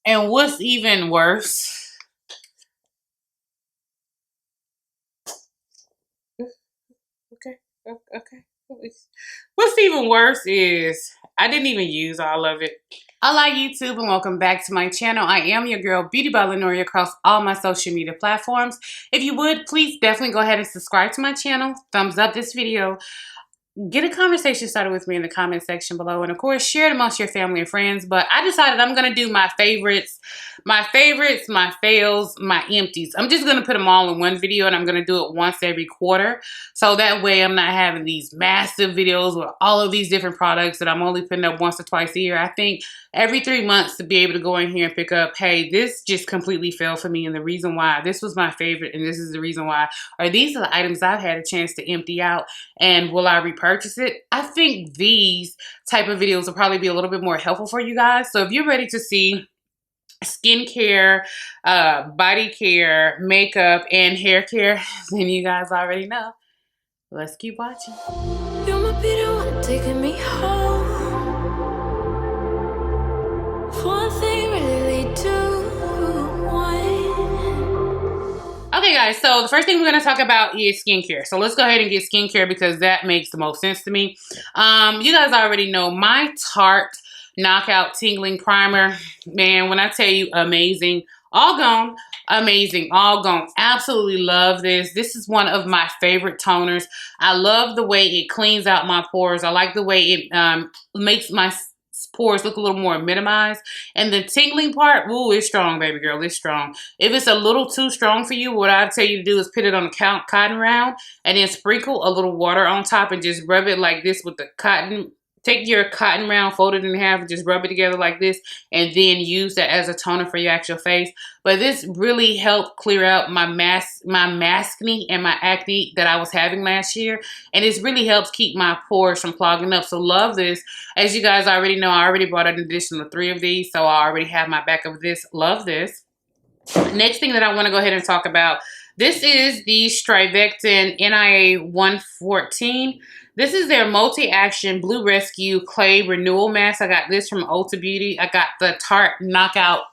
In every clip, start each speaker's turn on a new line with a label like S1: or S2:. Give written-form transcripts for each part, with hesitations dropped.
S1: And what's even worse, okay. What's even worse is I didn't even use all of it. Hola YouTube and welcome back to my channel. I am your girl Beauty by Lenoria across all my social media platforms. If you would, please definitely go ahead and subscribe to my channel. Thumbs up this video. Get a conversation started with me in the comment section below. And of course, share it amongst your family and friends. But I decided I'm going to do my favorites, my fails, my empties. I'm just going to put them all in one video and I'm going to do it once every quarter. So that way I'm not having these massive videos with all of these different products that I'm only putting up once or twice a year. I think every 3 months to be able to go in here and pick up, hey, this just completely failed for me. And the reason why, this was my favorite and this is the reason why, or these are the items I've had a chance to empty out. And will I repurchase it? I think these type of videos will probably be a little bit more helpful for you guys. So if you're ready to see skincare, body care, makeup, and hair care, then you guys already know. Let's keep watching. You're my bitter one, taking me home. One thing really do. Okay guys, so the first thing we're going to talk about is skincare. So let's go ahead and get skincare because that makes the most sense to me. You guys already know my Tarte Knockout Tingling Primer. Man, when I tell you amazing, all gone. Amazing, all gone. Absolutely love this. This is one of my favorite toners. I love the way it cleans out my pores. I like the way it makes my pores look a little more minimized. And the tingling part, ooh, it's strong, baby girl. It's strong. If it's a little too strong for you, what I tell you to do is put it on a cotton round and then sprinkle a little water on top and just rub it like this with the cotton. Take your cotton round, fold it in half, and just rub it together like this, and then use that as a toner for your actual face. But this really helped clear out my maskne and my acne that I was having last year, and this really helps keep my pores from clogging up. So love this. As you guys already know, I already bought an additional 3 of these, so I already have my back of this. Love this. Next thing that I want to go ahead and talk about, this is the Strivectin NIA 114. This is their multi-action Blue Rescue Clay Renewal Mask. I got this from Ulta Beauty. I got the Tarte Knockout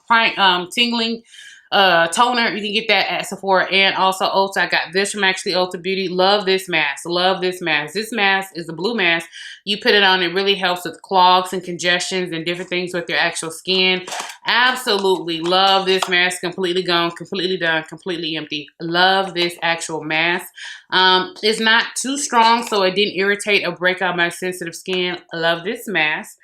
S1: Tingling toner. You can get that at Sephora and also Ulta. I got this from actually Ulta Beauty. Love this mask. Love this mask. This mask is a blue mask. You put it on, it really helps with clogs and congestions and different things with your actual skin. Absolutely love this mask. Completely gone, completely done, completely empty. Love this actual mask. It's not too strong, so it didn't irritate or break out my sensitive skin. Love this mask.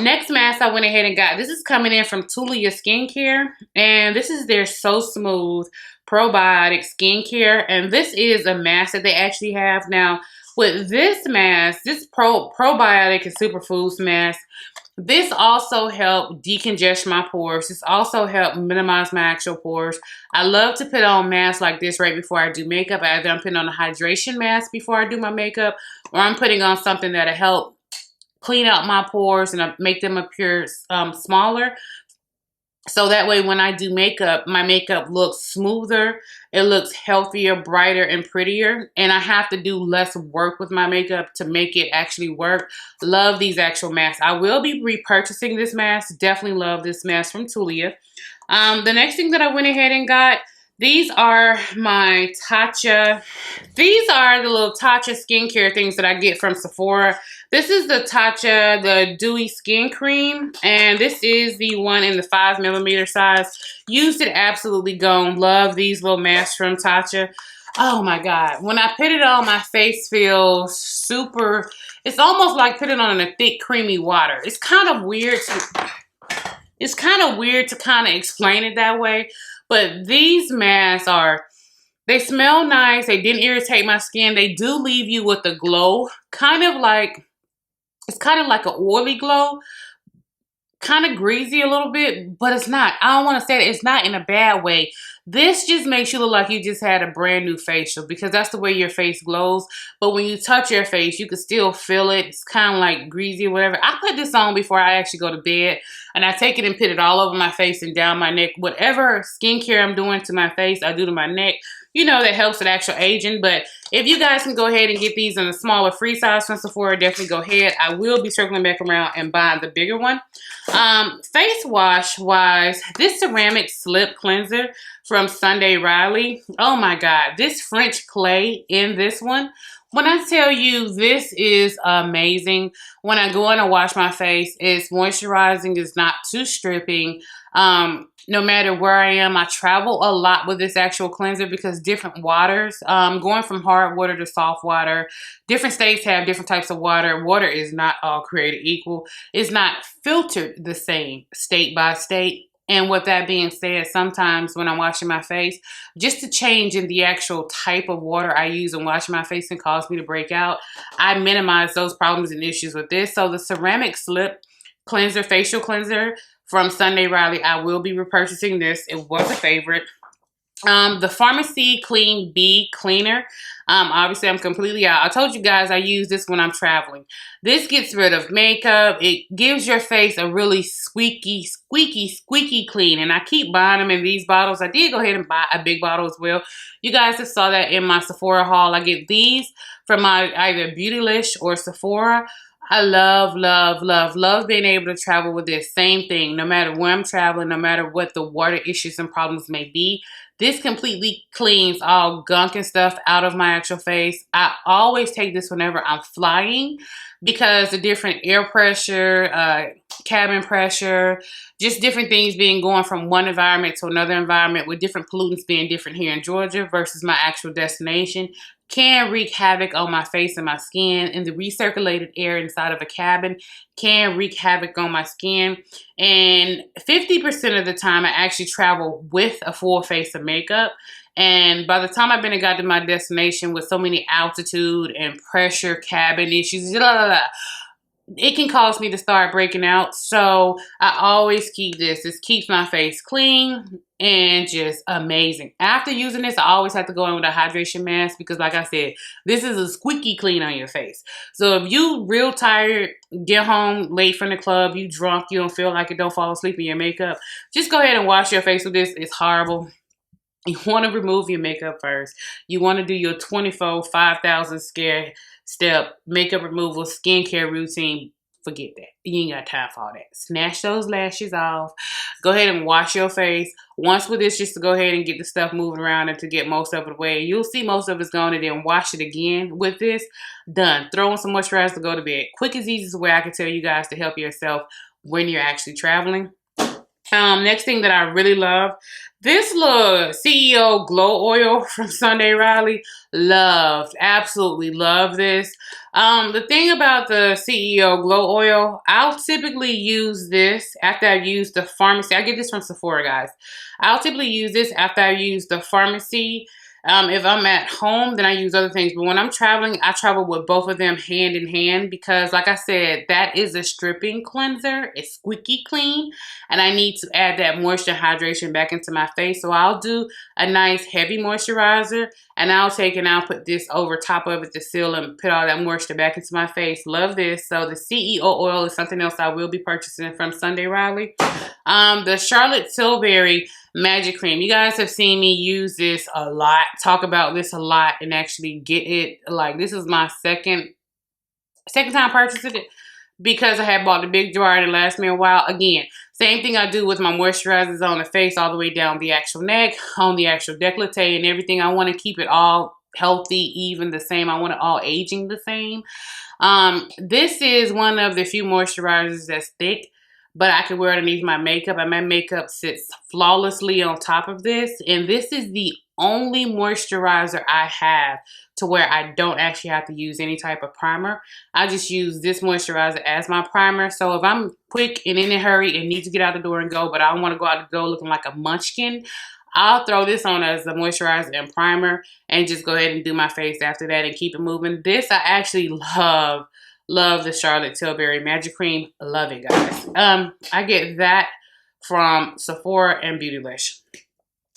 S1: Next mask I went ahead and got. This is coming in from Tulia Skincare, and this is their So Smooth Probiotic Skincare, and this is a mask that they actually have now. With this mask, this probiotic and superfoods mask, this also helped decongest my pores. This also helped minimize my actual pores. I love to put on masks like this right before I do makeup. Either I'm putting on a hydration mask before I do my makeup, or I'm putting on something that'll help clean out my pores and make them appear smaller. So that way when I do makeup, my makeup looks smoother, it looks healthier, brighter, and prettier. And I have to do less work with my makeup to make it actually work. Love these actual masks. I will be repurchasing this mask. Definitely love this mask from Tulia. The next thing that I went ahead and got, these are my Tatcha. These are the little Tatcha skincare things that I get from Sephora. This is the Tatcha, the Dewy Skin Cream. And this is the one in the 5mm size. Used it, absolutely gone. Love these little masks from Tatcha. Oh my God. When I put it on, my face feels super, it's almost like putting on a thick, creamy water. It's kind of weird to kind of explain it that way. But these masks they smell nice. They didn't irritate my skin. They do leave you with a glow. It's kind of like an oily glow. Kind of greasy a little bit, but it's not. I don't want to say that. It's not in a bad way. This just makes you look like you just had a brand new facial because that's the way your face glows. But when you touch your face, you can still feel it. It's kind of like greasy or whatever. I put this on before I actually go to bed, and I take it and put it all over my face and down my neck. Whatever skincare I'm doing to my face, I do to my neck. You know, that helps with actual aging. But if you guys can go ahead and get these in a smaller free size from Sephora, definitely go ahead. I will be circling back around and buying the bigger one. Face wash wise, this ceramic slip cleanser from Sunday Riley. Oh my God, this French clay in this one. When I tell you this is amazing, when I go in and wash my face, it's moisturizing, it's not too stripping. No matter where I am, I travel a lot with this actual cleanser because different waters, going from hard water to soft water, different states have different types of water. Water is not all created equal. It's not filtered the same state by state. And with that being said, sometimes when I'm washing my face, just the change in the actual type of water I use in washing my face can cause me to break out. I minimize those problems and issues with this. So the ceramic slip cleanser, facial cleanser from Sunday Riley, I will be repurchasing this. It was a favorite. The Pharmacy Clean Bee Cleaner. Obviously, I'm completely out. I told you guys I use this when I'm traveling. This gets rid of makeup. It gives your face a really squeaky clean. And I keep buying them in these bottles. I did go ahead and buy a big bottle as well. You guys have saw that in my Sephora haul. I get these from my either Beautylish or Sephora. I love being able to travel with this. Same thing, no matter where I'm traveling, no matter what the water issues and problems may be. This completely cleans all gunk and stuff out of my actual face. I always take this whenever I'm flying because the different air pressure, cabin pressure, just different things being going from one environment to another environment with different pollutants being different here in Georgia versus my actual destination can wreak havoc on my face and my skin, and the recirculated air inside of a cabin can wreak havoc on my skin. And 50% of the time I actually travel with a full face of makeup. And by the time I've been and got to my destination with so many altitude and pressure cabin issues, it can cause me to start breaking out. So I always keep this. This keeps my face clean and just amazing. After using this, I always have to go in with a hydration mask because like I said, this is a squeaky clean on your face. So if you real tired, get home late from the club, you drunk, you don't feel like it, don't fall asleep in your makeup, just go ahead and wash your face with this. It's horrible. You want to remove your makeup first. You want to do your 24, 5,000 step makeup removal, skincare routine. Forget that. You ain't got time for all that. Snatch those lashes off. Go ahead and wash your face. Once with this, just to go ahead and get the stuff moving around and to get most of it away. You'll see most of it's gone and then wash it again with this. Done. Throw in some moisturizer to go to bed. Quick as easiest way I can tell you guys to help yourself when you're actually traveling. Next thing that I really love, this little CEO Glow Oil from Sunday Riley. Absolutely love this. The thing about the CEO Glow Oil, I'll typically use this after I've used the pharmacy. I get this from Sephora, guys. I'll typically use this after I use the pharmacy. If I'm at home, then I use other things. But when I'm traveling, I travel with both of them hand in hand because, like I said, that is a stripping cleanser. It's squeaky clean. And I need to add that moisture hydration back into my face. So I'll do a nice heavy moisturizer. And I'll take and I'll put this over top of it to seal and put all that moisture back into my face. Love this. So the CEO oil is something else I will be purchasing from Sunday Riley. The Charlotte Tilbury Magic Cream. You guys have seen me use this a lot, talk about this a lot, and actually get it. Like, this is my second time purchasing it because I had bought the big jar and it lasted me a while. Again, same thing I do with my moisturizers on the face all the way down the actual neck, on the actual décolleté and everything. I want to keep it all healthy, even the same. I want it all aging the same. This is one of the few moisturizers that's thick, but I can wear it underneath my makeup, and my makeup sits flawlessly on top of this. And this is the only moisturizer I have to where I don't actually have to use any type of primer. I just use this moisturizer as my primer. So if I'm quick and in a hurry and need to get out the door and go, but I don't want to go out the door looking like a munchkin, I'll throw this on as a moisturizer and primer and just go ahead and do my face after that and keep it moving. This I actually love the Charlotte Tilbury Magic Cream. Love it, guys. I get that from Sephora and Beautylish.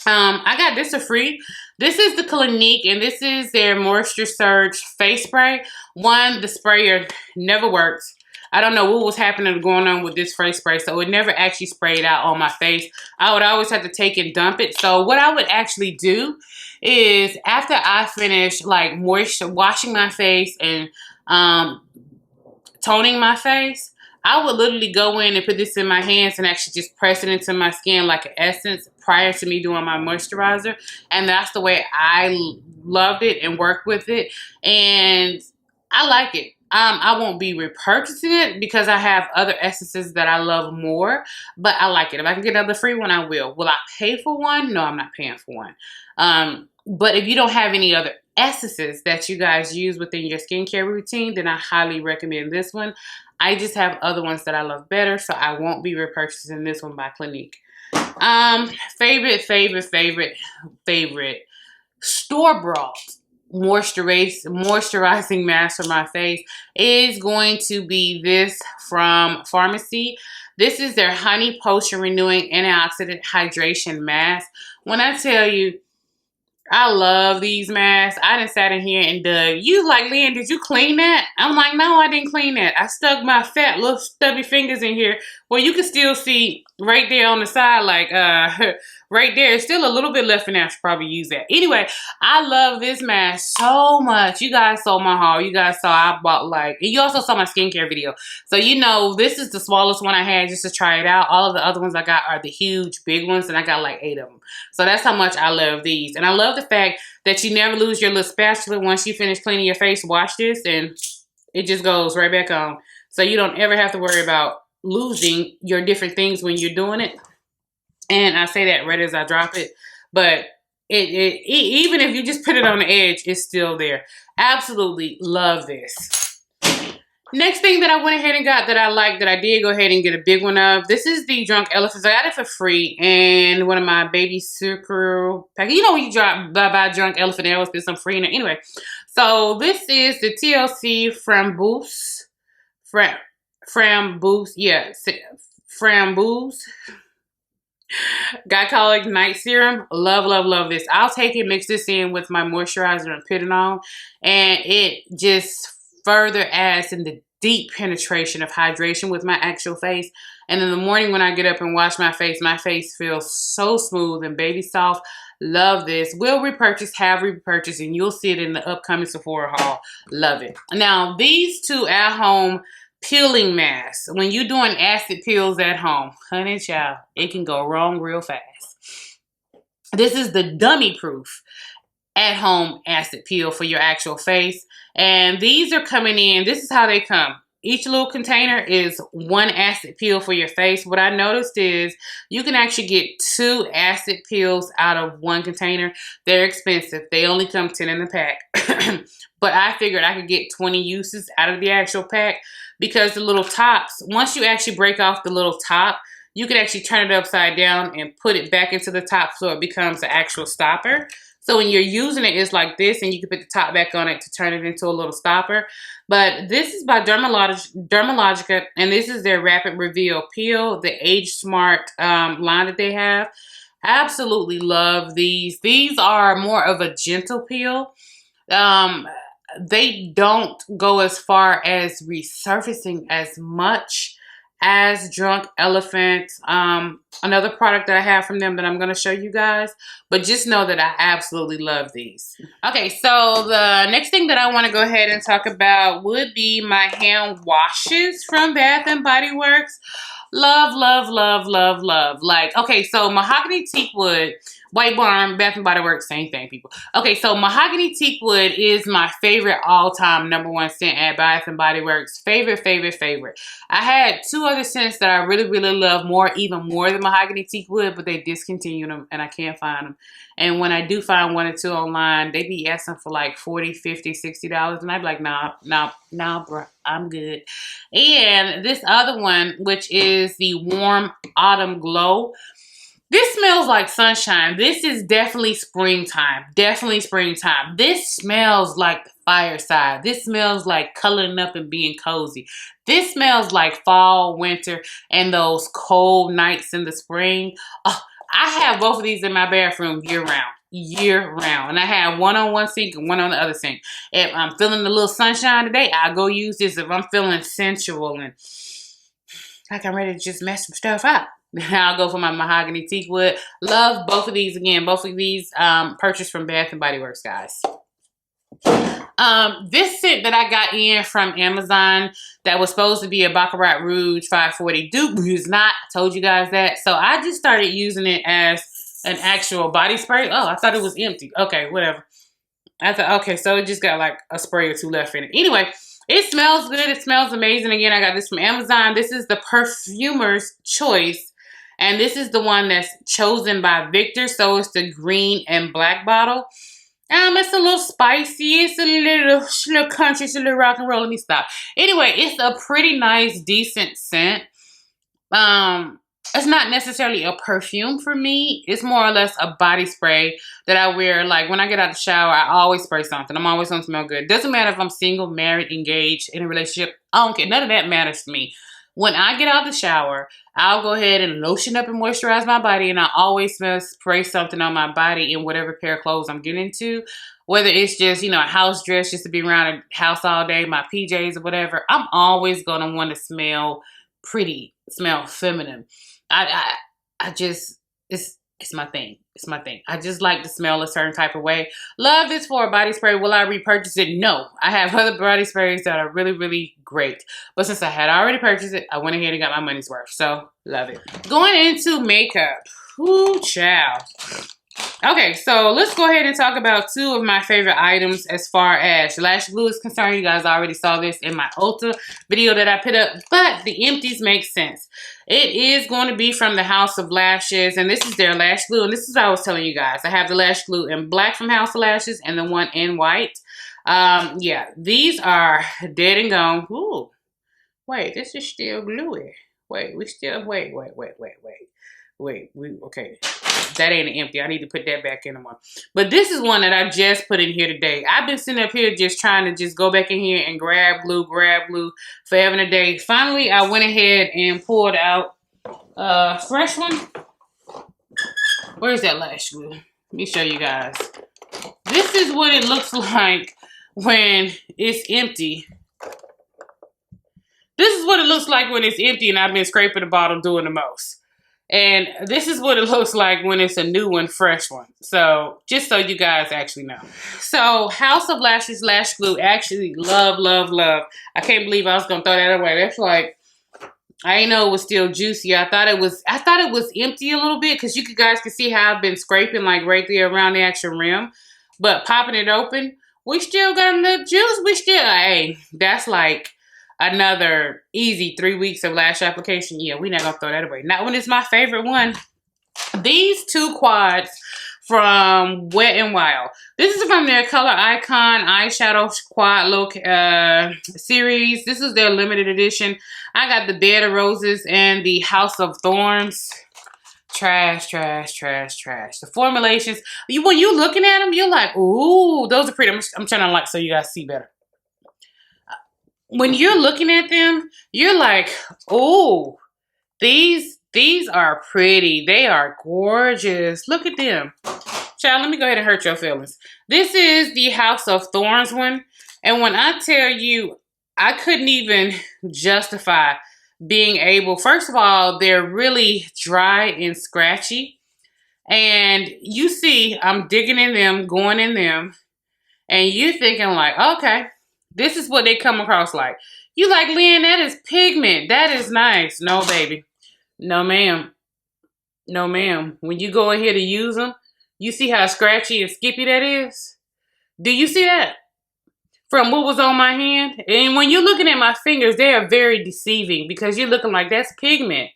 S1: I got this for free. This is the Clinique, and this is their Moisture Surge Face Spray. The sprayer never worked. I don't know what was happening going on with this face spray, so it never actually sprayed out on my face. I would always have to take and dump it. So what I would actually do is after I finish like washing my face and toning my face, I would literally go in and put this in my hands and actually just press it into my skin like an essence prior to me doing my moisturizer. And that's the way I loved it and worked with it. And I like it. I won't be repurchasing it because I have other essences that I love more, but I like it. If I can get another free one, I will. Will I pay for one? No, I'm not paying for one. But if you don't have any other essences that you guys use within your skincare routine, then I highly recommend this one. I just have other ones that I love better, so I won't be repurchasing this one by Clinique. Favorite store-bought moisturizing mask for my face is going to be this from Pharmacy. This is their Honey Potion Renewing Antioxidant Hydration Mask. When I tell you, I love these masks. I done sat in here and dug. You like, Lynn, did you clean that? I'm like, no, I didn't clean that. I stuck my fat little stubby fingers in here. Well, you can still see right there on the side, like right there. It's still a little bit left in there. I should probably use that. Anyway, I love this mask so much. You guys saw my haul. You guys saw I bought like, and you also saw my skincare video. So you know this is the smallest one I had just to try it out. All of the other ones I got are the huge, big ones, and I got like 8 of them. So that's how much I love these. And I love the fact that you never lose your little spatula. Once you finish cleaning your face, wash this and it just goes right back on. So you don't ever have to worry about losing your different things when you're doing it. And I say that right as I drop it. But even if you just put it on the edge, it's still there. Absolutely love this. Next thing that I went ahead and got that I like, that I did go ahead and get a big one of, this is the Drunk Elephants. I got it for free in one of my baby sucre packs. You know when you buy Drunk Elephant, there always get some free in it. Anyway, so this is the TLC Framboos. Framboos. Glycolic Night Serum. Love, love, love this. I'll take it, mix this in with my moisturizer and put it on. And it just further adds in the deep penetration of hydration with my actual face. And in the morning when I get up and wash my face feels so smooth and baby soft. Love this. Will repurchase, have repurchased, and you'll see it in the upcoming Sephora haul. Love it. Now, these two at-home peeling masks. When you're doing acid peels at home, honey child, it can go wrong real fast. This is the dummy proof at-home acid peel for your actual face. And these are coming in. This is how they come. Each little container is 1 acid peel for your face. What I noticed is you can actually get 2 acid peels out of 1 container. They're expensive. They only come 10 in the pack. But I figured I could get 20 uses out of the actual pack because the little tops, once you actually break off the little top, you can actually turn it upside down and put it back into the top so it becomes an actual stopper. So when you're using it, it's like this, and you can put the top back on it to turn it into a little stopper. But this is by Dermalogica, and this is their Rapid Reveal Peel, the Age Smart line that they have. Absolutely love these. These are more of a gentle peel. They don't go as far as resurfacing as much as Drunk Elephant. Another product that I have from them that I'm going to show you guys. But just know that I absolutely love these. Okay, so the next thing that I want to go ahead and talk about would be my hand washes from Bath & Body Works. Love, love, love, love, love. Like, okay, so Mahogany Teakwood, White Barn, Bath & Body Works, same thing, people. Okay, so Mahogany Teakwood is my favorite all-time #1 scent at Bath & Body Works. Favorite. I had 2 other scents that I really, really love even more than Mahogany Teakwood, but they discontinued them and I can't find them. And when I do find 1 or 2 online, they be asking for like $40, $50, $60. And I'd be like, nah, bro, I'm good. And this other one, which is the Warm Autumn Glow. This smells like sunshine. This is definitely springtime. Definitely springtime. This smells like the fireside. This smells like coloring up and being cozy. This smells like fall, winter, and those cold nights in the spring. Oh, I have both of these in my bathroom year round. And I have one on one sink and one on the other sink. If I'm feeling a little sunshine today, I'll go use this. If I'm feeling sensual and like I'm ready to just mess some stuff up, I'll go for my Mahogany Teakwood. Love both of these. Again, both of these purchased from Bath & Body Works, guys. This scent that I got in from Amazon that was supposed to be a Baccarat Rouge 540 dupe is not. I told you guys that. So I just started using it as an actual body spray. Oh, I thought it was empty. Okay, whatever. I thought, okay, so it just got like a spray or two left in it. Anyway, it smells good. It smells amazing. Again, I got this from Amazon. This is the Perfumer's Choice. And this is the one that's chosen by Victor. So it's the green and black bottle. It's a little spicy. It's a little country. It's a little rock and roll. Let me stop. Anyway, it's a pretty nice, decent scent. It's not necessarily a perfume for me. It's more or less a body spray that I wear. Like when I get out of the shower, I always spray something. I'm always gonna smell good. Doesn't matter if I'm single, married, engaged, in a relationship. I don't care. None of that matters to me. When I get out of the shower, I'll go ahead and lotion up and moisturize my body, and I always spray something on my body in whatever pair of clothes I'm getting into. Whether it's just, a house dress just to be around the house all day, my PJs or whatever, I'm always going to want to smell pretty, smell feminine. I just, it's my thing. It's my thing. I just like to smell a certain type of way. Love this for a body spray. Will I repurchase it? No. I have other body sprays that are really, really great. But since I had already purchased it, I went ahead and got my money's worth. So, love it. Going into makeup. Ooh, child. Okay, so let's go ahead and talk about two of my favorite items as far as lash glue is concerned. You guys already saw this in my Ulta video that I put up, but the Empties make sense. It is going to be from the House of Lashes, and this is their lash glue, and this is what I was telling you guys. I have the lash glue in black from House of Lashes and the one in white. Yeah, these are dead and gone. Ooh, wait, this is still gluey. Wait, okay. That ain't an empty. I need to put that back in one. But this is one that I just put in here today. I've been sitting up here just trying to just go back in here and grab glue forever and a day. Finally, I went ahead and pulled out a fresh one. Where's that lash glue? Let me show you guys. This is what it looks like when it's empty. This is what it looks like when it's empty and I've been scraping the bottle doing the most. And this is what it looks like when it's a new one, fresh one. So, just so you guys actually know. So, House of Lashes lash glue, actually love. I can't believe I was gonna throw that away. That's like, I didn't know it was still juicy. I thought it was empty a little bit because you guys can see how I've been scraping like right there around the actual rim. But popping it open, we still got enough juice. Hey, that's like another easy 3 weeks of lash application. Yeah, we're not gonna throw that away. Not when it's my favorite one. These two quads from Wet n Wild. This is from their Color Icon eyeshadow quad look series. This is their limited edition. I got the Bed of Roses and the House of Thorns. Trash. The formulations, when you looking at them, you're like, ooh, those are pretty. I'm trying to so you guys see better. When you're looking at them, you're like, oh, these are pretty. They are gorgeous. Look at them. Child, let me go ahead and hurt your feelings. This is the House of Thorns one. And when I tell you, I couldn't even justify being able, first of all, they're really dry and scratchy. And you see, I'm digging in them, going in them. And you're thinking like, okay. This is what they come across like. You like, Lynn, that is pigment. That is nice. No, baby. No, ma'am. No, ma'am. When you go in here to use them, you see how scratchy and skippy that is? Do you see that? From what was on my hand? And when you're looking at my fingers, they are very deceiving because you're looking like that's pigment.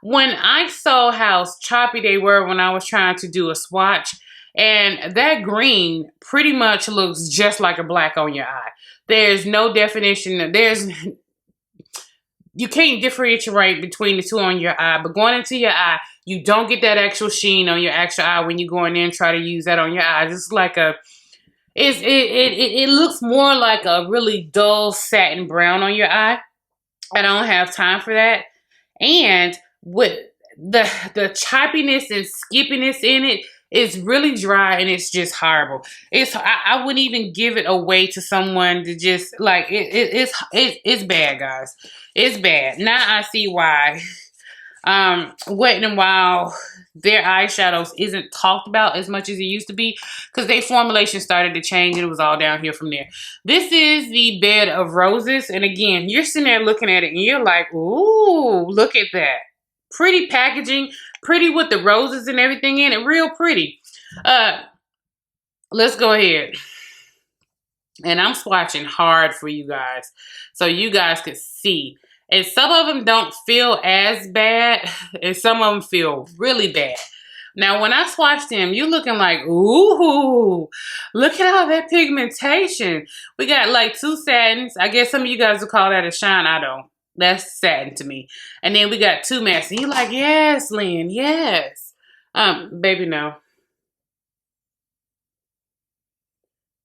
S1: When I saw how choppy they were when I was trying to do a swatch, and that green pretty much looks just like a black on your eye. There's no definition. You can't differentiate between the two on your eye. But going into your eye, you don't get that actual sheen on your actual eye when you go in there and try to use that on your eye. It's like it looks more like a really dull satin brown on your eye. I don't have time for that. And with the choppiness and skippiness in it, it's really dry and it's just horrible. I wouldn't even give it away to someone to just like it's bad, guys. It's bad. Now I see why Wet n Wild, their eyeshadows isn't talked about as much as it used to be because their formulation started to change and it was all down here from there. This is the Bed of Roses. And again, you're sitting there looking at it and you're like, ooh, look at that. Pretty packaging, pretty with the roses and everything in it, real pretty. Let's go ahead. And I'm swatching hard for you guys so you guys could see. And some of them don't feel as bad, and some of them feel really bad. Now, when I swatch them, you're looking like, ooh, look at all that pigmentation. We got like 2 satins. I guess some of you guys will call that a shine. I don't. That's satin to me. And then we got 2 mattes. And you're like, yes, Lynn, yes. Baby, no.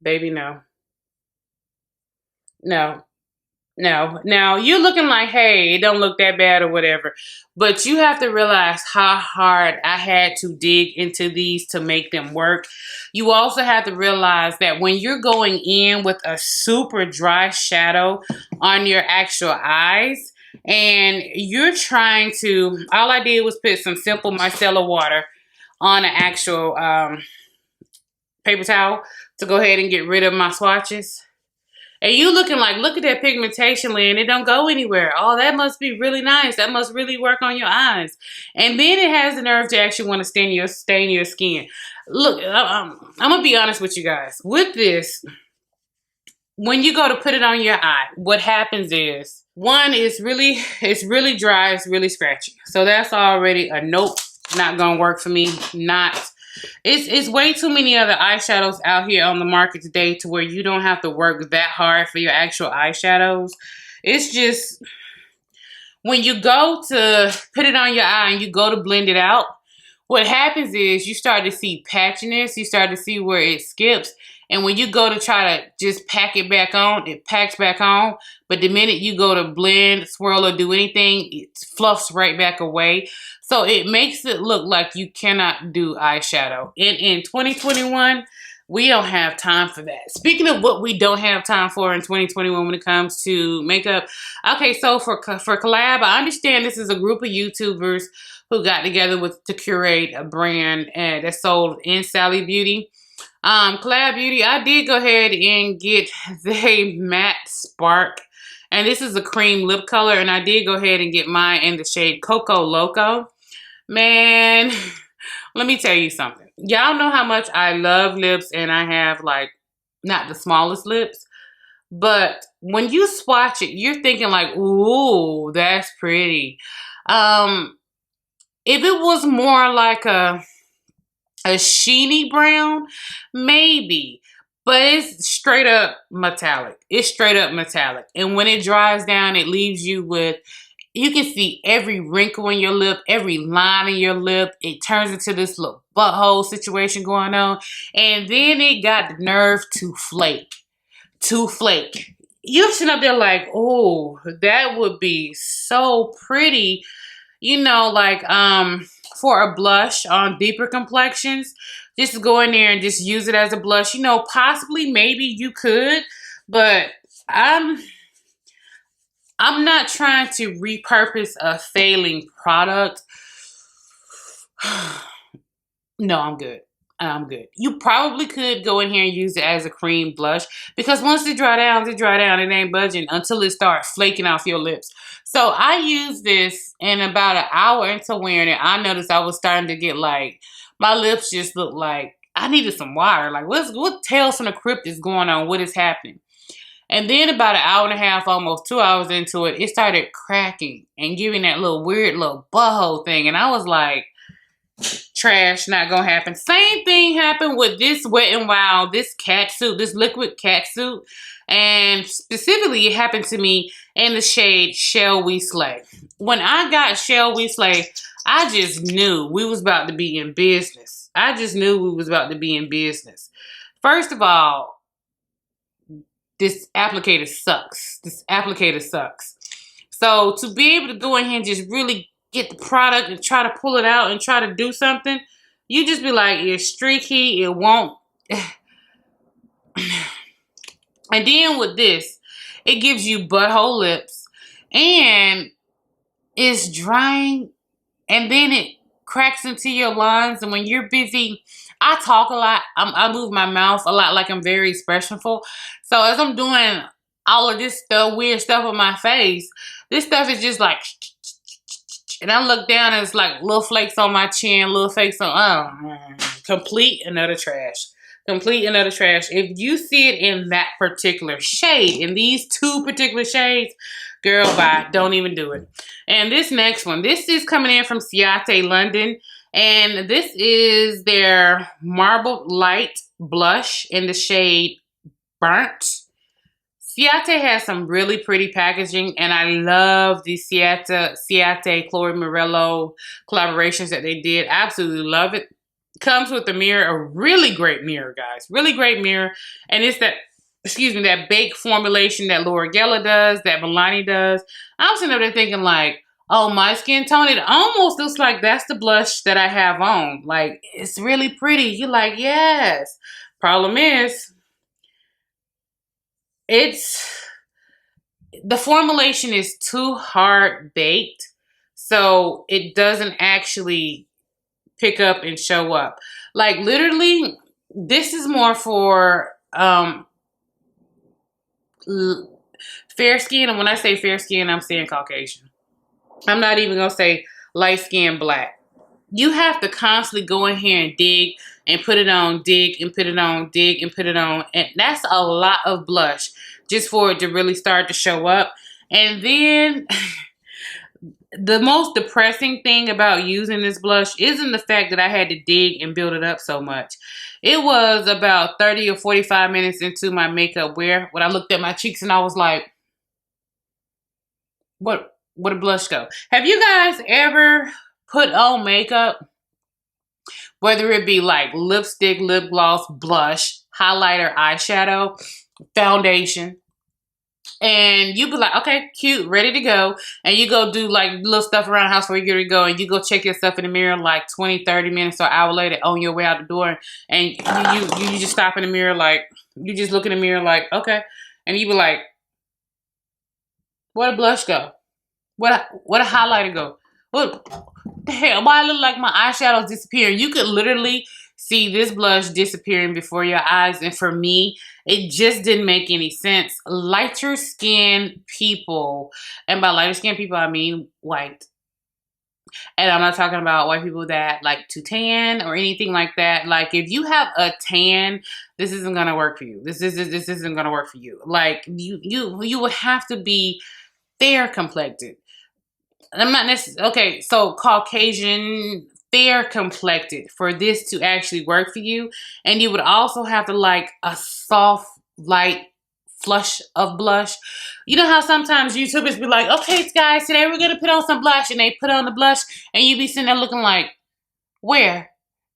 S1: Baby, no. No. No. Now, you're looking like, hey, it don't look that bad or whatever. But you have to realize how hard I had to dig into these to make them work. You also have to realize that when you're going in with a super dry shadow on your actual eyes, and you're trying to, all I did was put some simple micellar water on an actual paper towel to go ahead and get rid of my swatches. And you looking like, look at that pigmentation, Lynn. It don't go anywhere. Oh, that must be really nice. That must really work on your eyes. And then it has the nerve to actually want to stain your skin. Look, I'm going to be honest with you guys. With this, when you go to put it on your eye, what happens is, one, it's really dry. It's really scratchy. So that's already a nope. Not going to work for me. Not. It's way too many other eyeshadows out here on the market today to where you don't have to work that hard for your actual eyeshadows. It's just, when you go to put it on your eye and you go to blend it out, what happens is you start to see patchiness. You start to see where it skips. And when you go to try to just pack it back on, it packs back on. But the minute you go to blend, swirl, or do anything, it fluffs right back away. So it makes it look like you cannot do eyeshadow. In 2021, we don't have time for that. Speaking of what we don't have time for in 2021 when it comes to makeup. Okay, so for collab, I understand this is a group of YouTubers who got together to curate a brand that sold in Sally Beauty. Collab Beauty, I did go ahead and get the Matte Spark. And this is a cream lip color. And I did go ahead and get mine in the shade Coco Loco. Man, let me tell you something. Y'all know how much I love lips, and I have like not the smallest lips. But when you swatch it, you're thinking like, ooh, that's pretty. If it was more like a sheeny brown, maybe. But it's straight up metallic. It's straight up metallic. And when it dries down, it leaves you with, you can see every wrinkle in your lip, every line in your lip. It turns into this little butthole situation going on. And then it got the nerve to flake. To flake. You're sitting up there like, oh, that would be so pretty. You know, like for a blush on deeper complexions, just go in there and just use it as a blush. You know, possibly, maybe you could, but I'm not trying to repurpose a failing product. No, I'm good. I'm good. You probably could go in here and use it as a cream blush because once it dry down, it dry down. It ain't budging until it starts flaking off your lips. So I used this in about an hour into wearing it. I noticed I was starting to get like, my lips just looked like I needed some water. Like what Tales from the Crypt is going on? What is happening? And then about an hour and a half, almost 2 hours into it, it started cracking and giving that little weird little butthole thing. And I was like, trash, not gonna happen. Same thing happened with this Wet n Wild, this cat suit, this liquid cat suit. And specifically, it happened to me in the shade Shall We Slay. When I got Shall We Slay, I just knew we was about to be in business. I just knew we was about to be in business. First of all, this applicator sucks. This applicator sucks. So to be able to go in here and just really get the product and try to pull it out and try to do something, you just be like, it's streaky, it won't. And then with this, it gives you butthole lips and it's drying and then it cracks into your lungs. And when you're busy, I talk a lot. I move my mouth a lot, like I'm very expressive. So as I'm doing all of this stuff, weird stuff on my face, this stuff is just like, and I look down and it's like little flakes on my chin, little flakes on, complete and utter trash. Complete and utter trash. If you see it in that particular shade, in these two particular shades, girl, bye. Don't even do it. And this next one, this is coming in from Ciate London. And this is their Marble Light Blush in the shade Burnt. Ciate has some really pretty packaging, and I love the Ciate Chloe Morello collaborations that they did. Absolutely love it. Comes with the mirror, a really great mirror, guys. Really great mirror. And it's that, excuse me, that baked formulation that Laura Geller does, that Milani does. I'm sitting up there thinking like, oh, my skin tone, it almost looks like that's the blush that I have on. Like, it's really pretty. You're like, yes. Problem is, the formulation is too hard baked, so it doesn't actually pick up and show up. Like literally, this is more for fair skin, and when I say fair skin, I'm saying Caucasian. I'm not even gonna say light skin black. You have to constantly go in here and dig and put it on, dig and put it on, dig and put it on. And that's a lot of blush just for it to really start to show up. And then the most depressing thing about using this blush isn't the fact that I had to dig and build it up so much. It was about 30 or 45 minutes into my makeup wear when I looked at my cheeks and I was like, where did blush go? Have you guys ever put on makeup, whether it be like lipstick, lip gloss, blush, highlighter, eyeshadow, foundation, and you be like, okay, cute, ready to go, and you go do like little stuff around the house where you're gonna go, and you go check yourself in the mirror like 20, 30 minutes or an hour later on your way out the door, and you just stop in the mirror, like, you just look in the mirror like, okay, and you be like, where the blush go? Where the highlighter go? What the hell? Why I look like my eyeshadow's disappearing? You could literally see this blush disappearing before your eyes. And for me, it just didn't make any sense. Lighter skinned people, and by lighter skinned people, I mean white. And I'm not talking about white people that like to tan or anything like that. Like if you have a tan, this isn't gonna work for you. This isn't gonna work for you. Like you would have to be fair complected. I'm not necessarily, okay, so Caucasian, fair complected for this to actually work for you. And you would also have to like a soft, light flush of blush. You know how sometimes YouTubers be like, okay, guys, today we're going to put on some blush. And they put on the blush and you be sitting there looking like, where?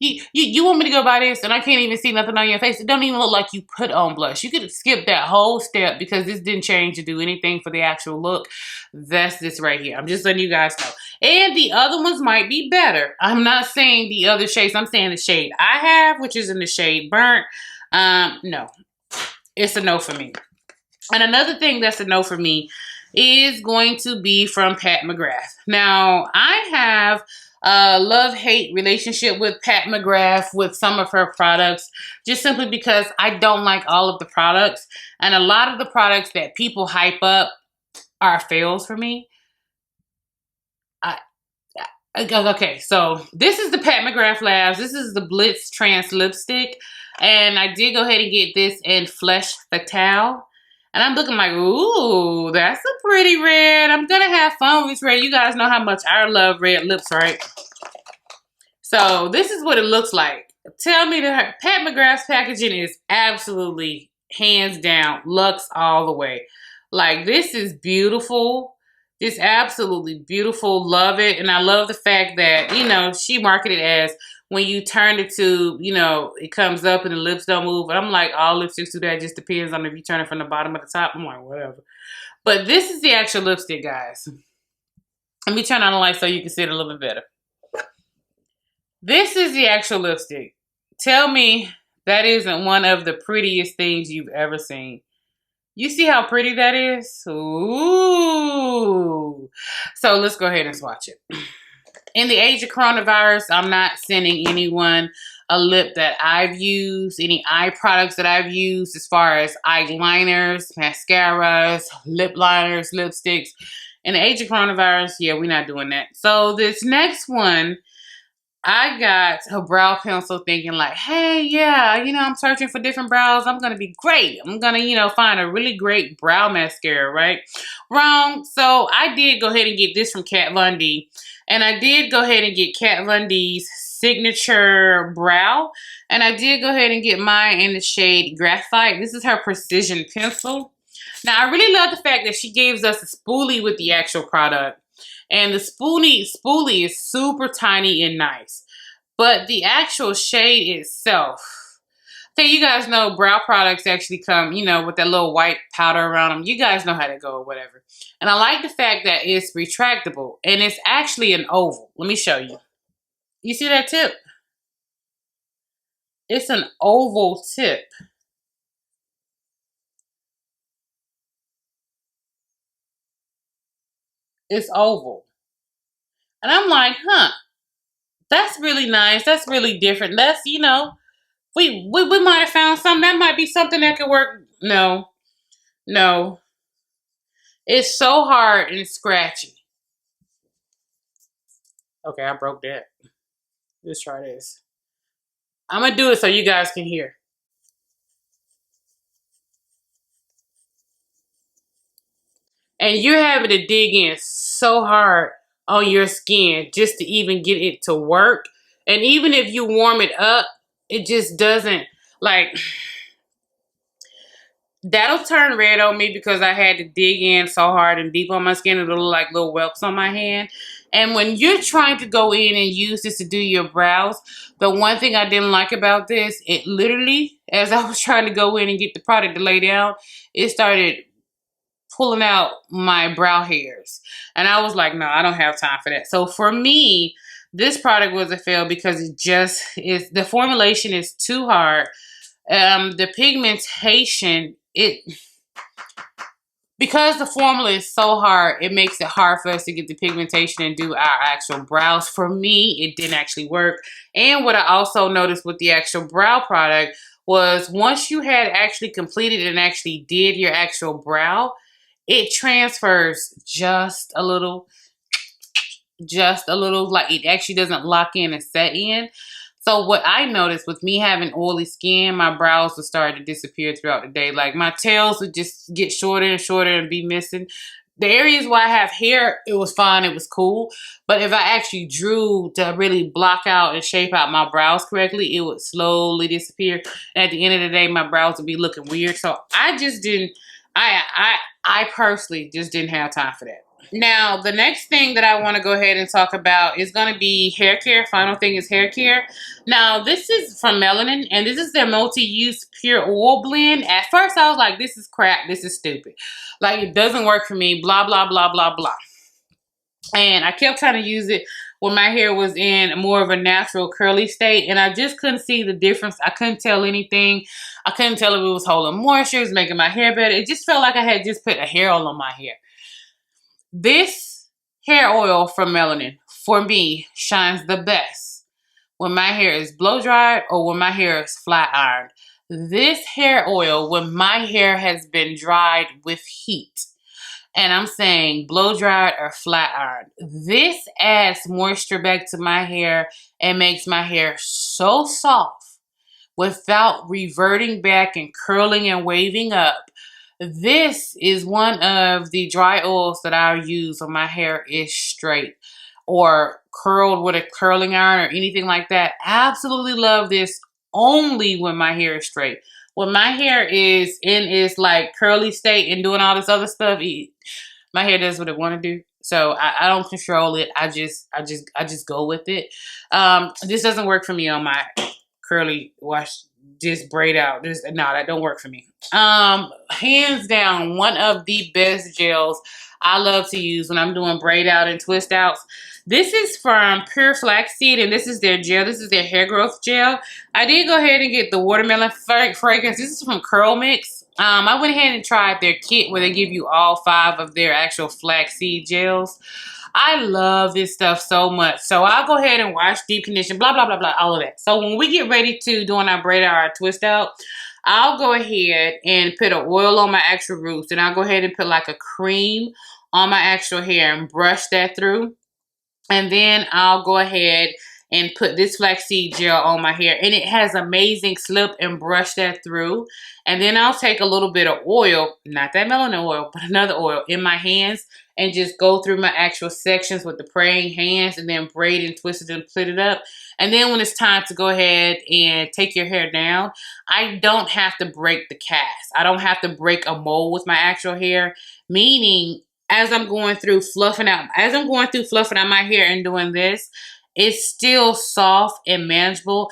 S1: You want me to go buy this and I can't even see nothing on your face. It don't even look like you put on blush. You could skip that whole step because this didn't change to do anything for the actual look. That's this right here. I'm just letting you guys know. And the other ones might be better. I'm not saying the other shades. I'm saying the shade I have, which is in the shade Burnt. No. It's a no for me. And another thing that's a no for me is going to be from Pat McGrath. Now, I have a love-hate relationship with Pat McGrath with some of her products, just simply because I don't like all of the products. And a lot of the products that people hype up are fails for me. Okay, so this is the Pat McGrath Labs. This is the Blitz Trans Lipstick. And I did go ahead and get this in Flesh Fatale. And I'm looking like, ooh, that's a pretty red. I'm going to have fun with this red. You guys know how much I love red lips, right? So this is what it looks like. Tell me that Pat McGrath's packaging is absolutely, hands down, luxe all the way. Like, this is beautiful. Just absolutely beautiful. Love it. And I love the fact that, you know, she marketed as when you turn the tube, you know, it comes up and the lips don't move. And I'm like, all lipsticks do that. It just depends on if you turn it from the bottom or the top. I'm like, whatever. But this is the actual lipstick, guys. Let me turn on the light so you can see it a little bit better. This is the actual lipstick. Tell me that isn't one of the prettiest things you've ever seen. You see how pretty that is? Ooh. So let's go ahead and swatch it. In the age of coronavirus, I'm not sending anyone a lip that I've used, any eye products that I've used as far as eyeliners, mascaras, lip liners, lipsticks. In the age of coronavirus, yeah, we're not doing that. So this next one, I got a brow pencil thinking like, hey, yeah, I'm searching for different brows. I'm going to be great. I'm going to, find a really great brow mascara, right? Wrong. So I did go ahead and get this from Kat Von D. And I did go ahead and get Kat Von D's signature brow. And I did go ahead and get mine in the shade Graphite. This is her precision pencil. Now, I really love the fact that she gives us a spoolie with the actual product. And the spoolie is super tiny and nice. But the actual shade itself, okay, you guys know brow products actually come, with that little white powder around them. You guys know how to go or whatever. And I like the fact that it's retractable. And it's actually an oval. Let me show you. You see that tip? It's an oval tip. It's oval. And I'm like, that's really nice. That's really different. That's, we might have found something. That might be something that could work. No. It's so hard and scratchy. Okay, I broke that. Let's try this. I'm going to do it so you guys can hear. And you're having to dig in so hard on your skin just to even get it to work. And even if you warm it up, it just doesn't, like, that'll turn red on me because I had to dig in so hard and deep on my skin. It'll look like little whelps on my hand. And when you're trying to go in and use this to do your brows, the one thing I didn't like about this, it literally, as I was trying to go in and get the product to lay down, it started pulling out my brow hairs. And I was like, no, I don't have time for that. So for me, this product was a fail because the formulation is too hard. The pigmentation, because the formula is so hard, it makes it hard for us to get the pigmentation and do our actual brows. For me, it didn't actually work. And what I also noticed with the actual brow product was once you had actually completed and actually did your actual brow, it transfers just a little, like it actually doesn't lock in and set in. So what I noticed with me having oily skin, my brows would start to disappear throughout the day. Like my tails would just get shorter and shorter and be missing. The areas where I have hair, it was fine, it was cool. But if I actually drew to really block out and shape out my brows correctly, it would slowly disappear. And at the end of the day, my brows would be looking weird. So I just didn't, I personally just didn't have time for that. Now, the next thing that I want to go ahead and talk about is going to be Haircare. Final thing is Haircare. Now, this is from Melanin, and this is their multi-use pure oil blend. At first, I was like, this is crap. This is stupid. Like, it doesn't work for me. Blah, blah, blah, blah, blah. And I kept trying to use it when my hair was in more of a natural curly state, and I just couldn't see the difference. I couldn't tell anything. I couldn't tell if it was holding moisture, it was making my hair better. It just felt like I had just put a hair oil on my hair. This hair oil from Melanin, for me, shines the best when my hair is blow dried or when my hair is flat ironed. This hair oil, when my hair has been dried with heat, and I'm saying blow dried or flat ironed, this adds moisture back to my hair and makes my hair so soft without reverting back and curling and waving up. This is one of the dry oils that I use when my hair is straight or curled with a curling iron or anything like that. Absolutely love this only when my hair is straight. When my hair is in its like curly state and doing all this other stuff, my hair does what it want to do. So I don't control it. I just go with it. This doesn't work for me on my curly wash, just braid out. No, that don't work for me. Hands down, one of the best gels I love to use when I'm doing braid out and twist outs. This is from Pure Flaxseed, and this is their gel. This is their hair growth gel. I did go ahead and get the watermelon fragrance. This is from Curl Mix. I went ahead and tried their kit where they give you all 5 of their actual flaxseed gels. I love this stuff so much. So I'll go ahead and wash, deep condition, blah, blah, blah, blah, all of that. So when we get ready to doing our braid out, our twist out, I'll go ahead and put an oil on my actual roots. And I'll go ahead and put like a cream on my actual hair and brush that through. And then I'll go ahead and put this flaxseed gel on my hair. And it has amazing slip and brush that through. And then I'll take a little bit of oil, not that melanin oil, but another oil in my hands and just go through my actual sections with the praying hands and then braid and twist it and split it up. And then when it's time to go ahead and take your hair down, I don't have to break the cast. I don't have to break a mold with my actual hair, meaning as I'm going through fluffing out my hair and doing this, it's still soft and manageable,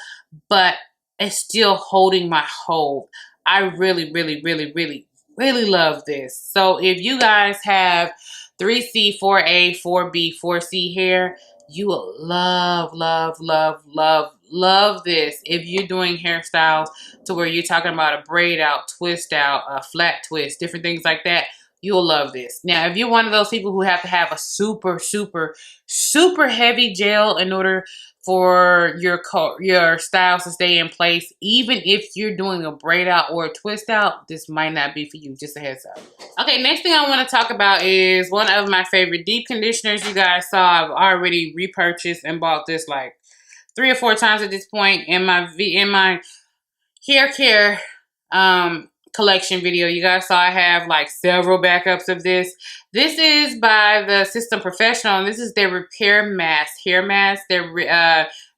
S1: but it's still holding my hold. I really, really, really, really, really love this. So if you guys have 3C, 4A, 4B, 4C hair, you will love, love, love, love, love this. If you're doing hairstyles to where you're talking about a braid out, twist out, a flat twist, different things like that, you'll love this. Now, if you're one of those people who have to have a super, super, super heavy gel in order for your styles to stay in place, even if you're doing a braid out or a twist out, this might not be for you. Just a heads up. Okay, next thing I want to talk about is one of my favorite deep conditioners. You guys saw I've already repurchased and bought this like 3 or 4 times at this point in my hair care collection video. You guys saw I have like several backups of this. This is by the System Professional, and this is their repair mask, hair mask, their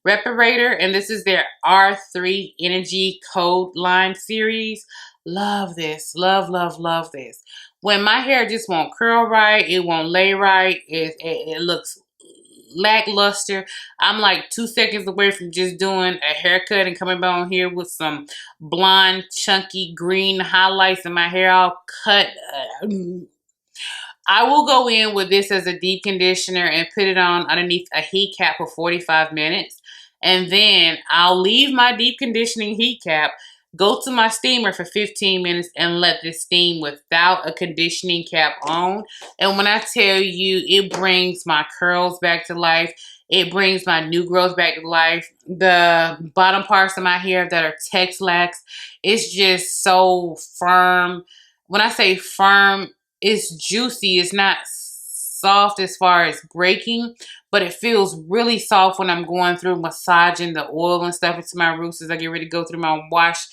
S1: reparator, and this is their R3 Energy Code Line series. Love this. Love, love, love this. When my hair just won't curl right, it won't lay right, it looks lackluster, I'm like 2 seconds away from just doing a haircut and coming on here with some blonde, chunky, green highlights in my hair all cut. I will go in with this as a deep conditioner and put it on underneath a heat cap for 45 minutes. And then I'll leave my deep conditioning heat cap, go to my steamer for 15 minutes and let this steam without a conditioning cap on. And when I tell you, it brings my curls back to life. It brings my new growth back to life. The bottom parts of my hair that are Tex-Lax, it's just so firm. When I say firm, it's juicy. It's not soft as far as breaking, but it feels really soft when I'm going through massaging the oil and stuff into my roots as I get ready to go through my wash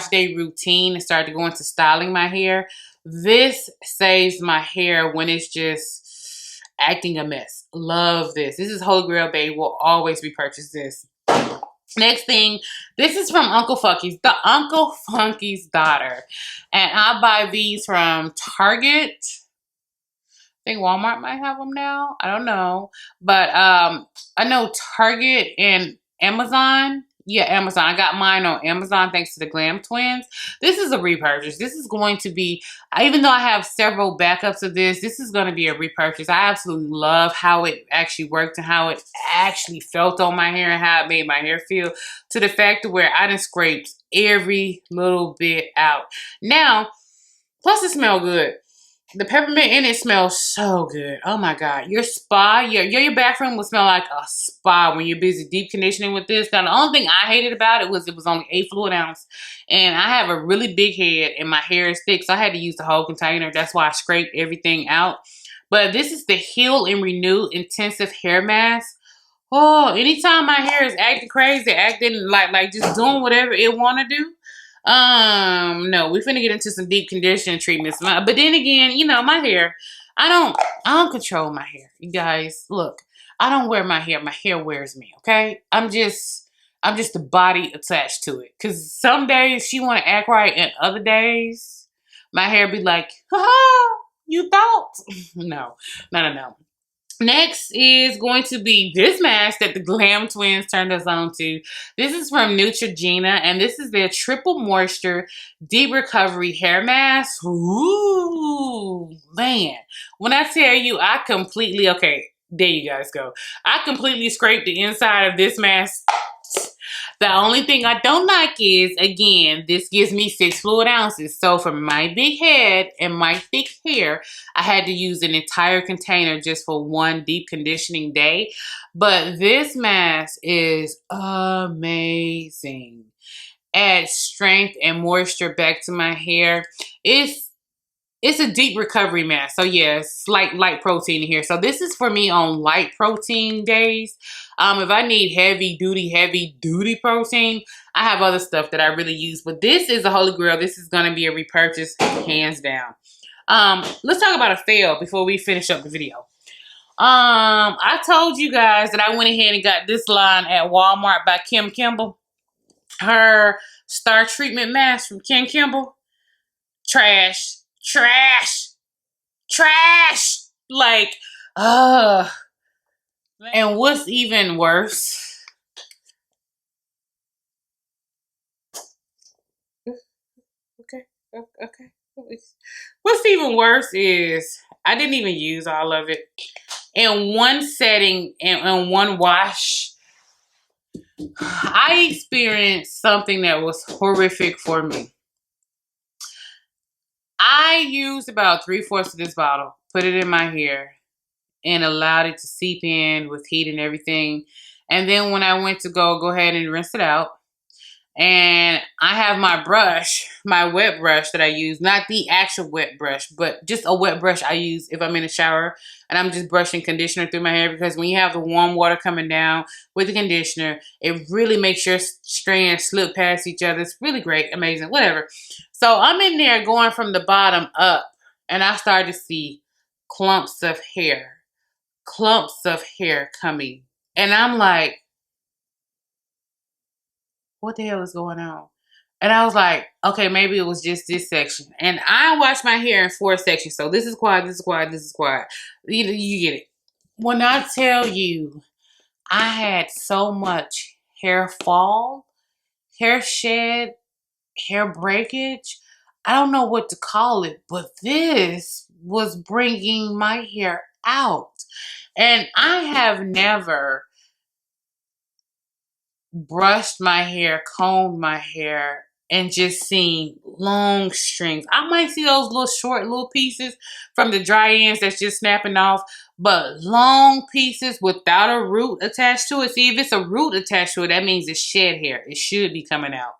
S1: day routine and start to go into styling my hair. This saves my hair when it's just acting a mess. Love this. This is Holy Grail, babe. Will always repurchase this. Next thing, this is from Uncle Funky's, the Uncle Funky's daughter. And I buy these from Target. I think Walmart might have them now. I don't know. But I know Target and Amazon. Yeah, Amazon. I got mine on Amazon thanks to the Glam Twins. This is a repurchase. This is going to be, even though I have several backups of this is going to be a repurchase. I absolutely love how it actually worked and how it actually felt on my hair and how it made my hair feel, to the fact where I done scraped every little bit out. Now, plus it smells good. The peppermint in it smells so good. Oh my God. Your spa, your bathroom will smell like a spa when you're busy deep conditioning with this. Now, the only thing I hated about it was only 8 fluid ounce. And I have a really big head and my hair is thick, so I had to use the whole container. That's why I scraped everything out. But this is the Heal and Renew Intensive Hair Mask. Oh, anytime my hair is acting crazy, acting like just doing whatever it want to do, no, we finna get into some deep conditioning treatments. But then again, you know, my hair, I don't control my hair. You guys, look, I don't wear my hair. My hair wears me, okay? I'm just the body attached to it. Cause some days she wanna act right and other days my hair be like, haha, you thought? No. Next is going to be this mask that the Glam Twins turned us on to. This is from Neutrogena, and this is their Triple Moisture Deep Recovery Hair Mask. Ooh, man. When I tell you, okay, there you guys go. I completely scraped the inside of this mask. The only thing I don't like is, again, this gives me 6 fluid ounces. So for my big head and my thick hair, I had to use an entire container just for one deep conditioning day. But this mask is amazing. Adds strength and moisture back to my hair. It's a deep recovery mask. So yeah, slight light protein in here. So this is for me on light protein days. If I need heavy duty protein, I have other stuff that I really use. But this is a holy grail. This is going to be a repurchase, hands down. Let's talk about a fail before we finish up the video. I told you guys that I went ahead and got this line at Walmart by Kim Kimble. Her Star Treatment Mask from Kim Kimble. Trash. Trash. Trash. Like, and what's even worse? Okay. What's even worse is I didn't even use all of it. In one setting and one wash, I experienced something that was horrific for me. I used about 3/4 of this bottle, put it in my hair, and allowed it to seep in with heat and everything. And then when I went to go ahead and rinse it out, and I have my brush, my wet brush that I use, not the actual wet brush, but just a wet brush I use if I'm in the shower and I'm just brushing conditioner through my hair, because when you have the warm water coming down with the conditioner, it really makes your strands slip past each other. It's really great, amazing, whatever. So I'm in there going from the bottom up, and I started to see clumps of hair coming. And I'm like, what the hell is going on? And I was like, okay, maybe it was just this section. And I wash my hair in 4 sections. So this is quiet, this is quiet, this is quiet. You get it. When I tell you, I had so much hair fall, hair shed, hair breakage. I don't know what to call it, but this was bringing my hair out. And I have never brushed my hair, combed my hair, and just seen long strings. I might see those little short little pieces from the dry ends that's just snapping off, but long pieces without a root attached to it. See, if it's a root attached to it, that means it's shed hair. It should be coming out.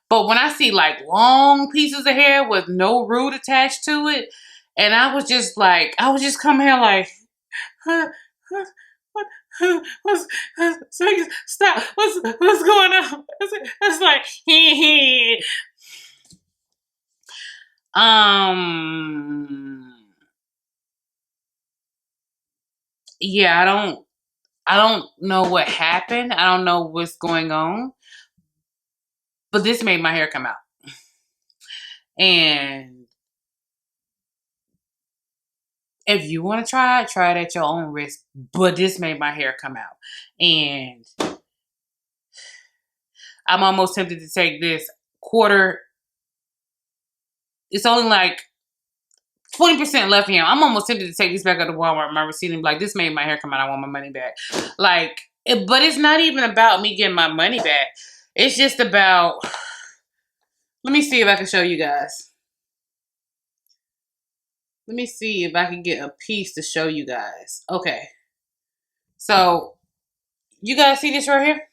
S1: But when I see like long pieces of hair with no root attached to it, and I was just coming here like, huh, huh, what's stop, what's going on? It's like, yeah, I don't know what happened. I don't know what's going on, but this made my hair come out. And if you want to try it at your own risk. But this made my hair come out. And I'm almost tempted to take this quarter. It's only like 20% left here. I'm almost tempted to take this back up to Walmart, my receipt, and be like, this made my hair come out. I want my money back. But it's not even about me getting my money back. It's just about, let me see if I can show you guys. Let me see if I can get a piece to show you guys. Okay. So, you guys see this right here?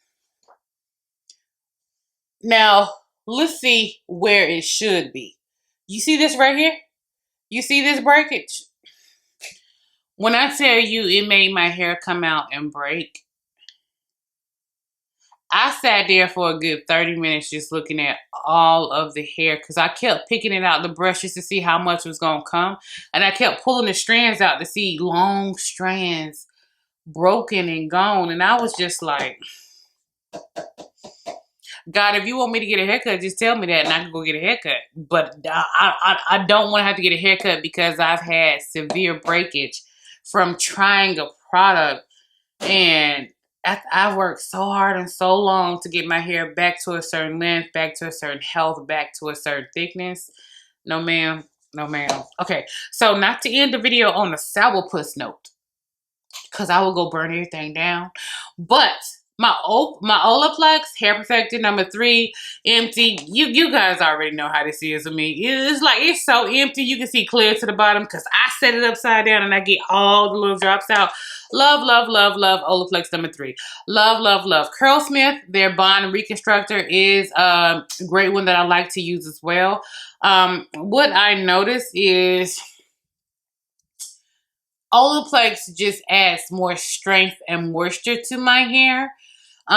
S1: Now, let's see where it should be. You see this right here? You see this breakage? When I tell you it made my hair come out and break, I sat there for a good 30 minutes just looking at all of the hair, because I kept picking it out the brush just to see how much was going to come. And I kept pulling the strands out to see long strands broken and gone. And I was just like, God, if you want me to get a haircut, just tell me that and I can go get a haircut. But I don't want to have to get a haircut because I've had severe breakage from trying a product. And I worked so hard and so long to get my hair back to a certain length, back to a certain health, back to a certain thickness. No, ma'am. No, ma'am. Okay, so not to end the video on a sourpuss note, because I will go burn everything down. But my Olaplex Hair Perfector #3 empty. You guys already know how this is with me. It's like it's so empty you can see clear to the bottom because I set it upside down and I get all the little drops out. Love, love, love, love Olaplex #3. Love, love, love. Curlsmith, their Bond Reconstructor is a great one that I like to use as well. What I notice is Olaplex just adds more strength and moisture to my hair. So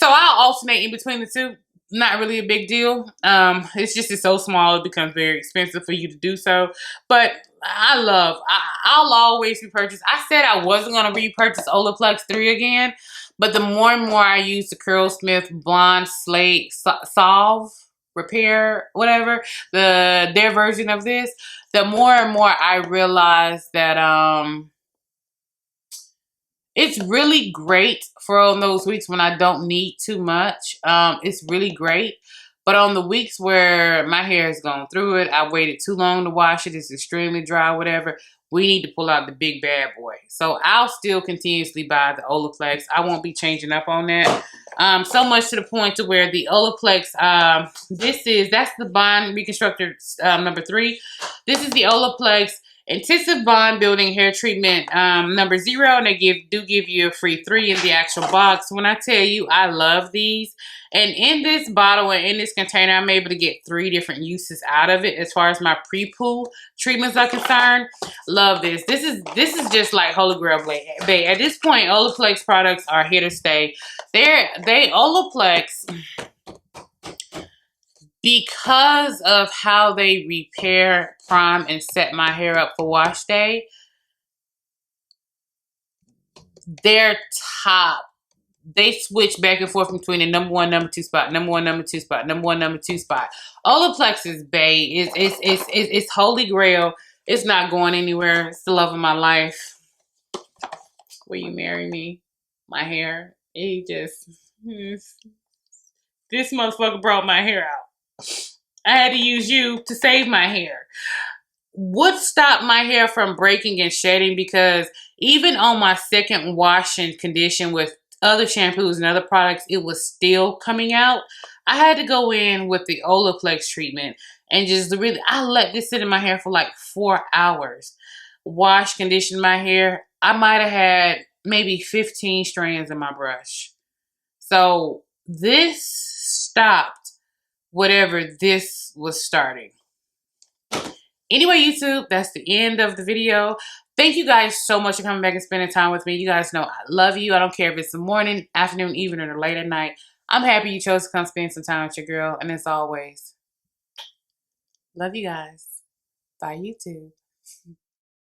S1: I'll alternate in between the two. Not really a big deal. It's so small it becomes very expensive for you to do so. But I'll always repurchase. I said I wasn't gonna repurchase Olaplex 3 again, but the more and more I use the Curlsmith Blonde Slate Solve Repair, whatever, their version of this, the more and more I realize that it's really great for on those weeks when I don't need too much. It's really great. But on the weeks where my hair has gone through it, I waited too long to wash it, it's extremely dry, whatever, we need to pull out the big bad boy. So I'll still continuously buy the Olaplex. I won't be changing up on that. So much to the point to where the Olaplex, that's the Bond Reconstructor #3. This is the Olaplex Intensive Bond Building Hair Treatment #0, and they do give you a free 3 in the actual box. When I tell you, I love these. And in this bottle and in this container, I'm able to get 3 different uses out of it as far as my pre-poo treatments are concerned. Love this. This is just like Holy Grail Bay. At this point, Olaplex products are here to stay. Olaplex, because of how they repair, prime, and set my hair up for wash day, their top, they switch back and forth between the #1, #2 spot, #1, #2 spot, #1, #2 spot. Olaplex is bae. It's Holy Grail. It's not going anywhere. It's the love of my life. Will you marry me? My hair. This motherfucker brought my hair out. I had to use you to save my hair. What stopped my hair from breaking and shedding? Because even on my second wash and condition with other shampoos and other products, it was still coming out. I had to go in with the Olaplex treatment and I let this sit in my hair for like 4 hours. Wash, condition my hair. I might have had maybe 15 strands in my brush. So this stopped whatever this was starting. Anyway, YouTube, that's the end of the video. Thank you guys so much for coming back and spending time with me. You guys know I love you. I don't care if it's the morning, afternoon, evening, or late at night. I'm happy you chose to come spend some time with your girl. And as always, love you guys. Bye, YouTube.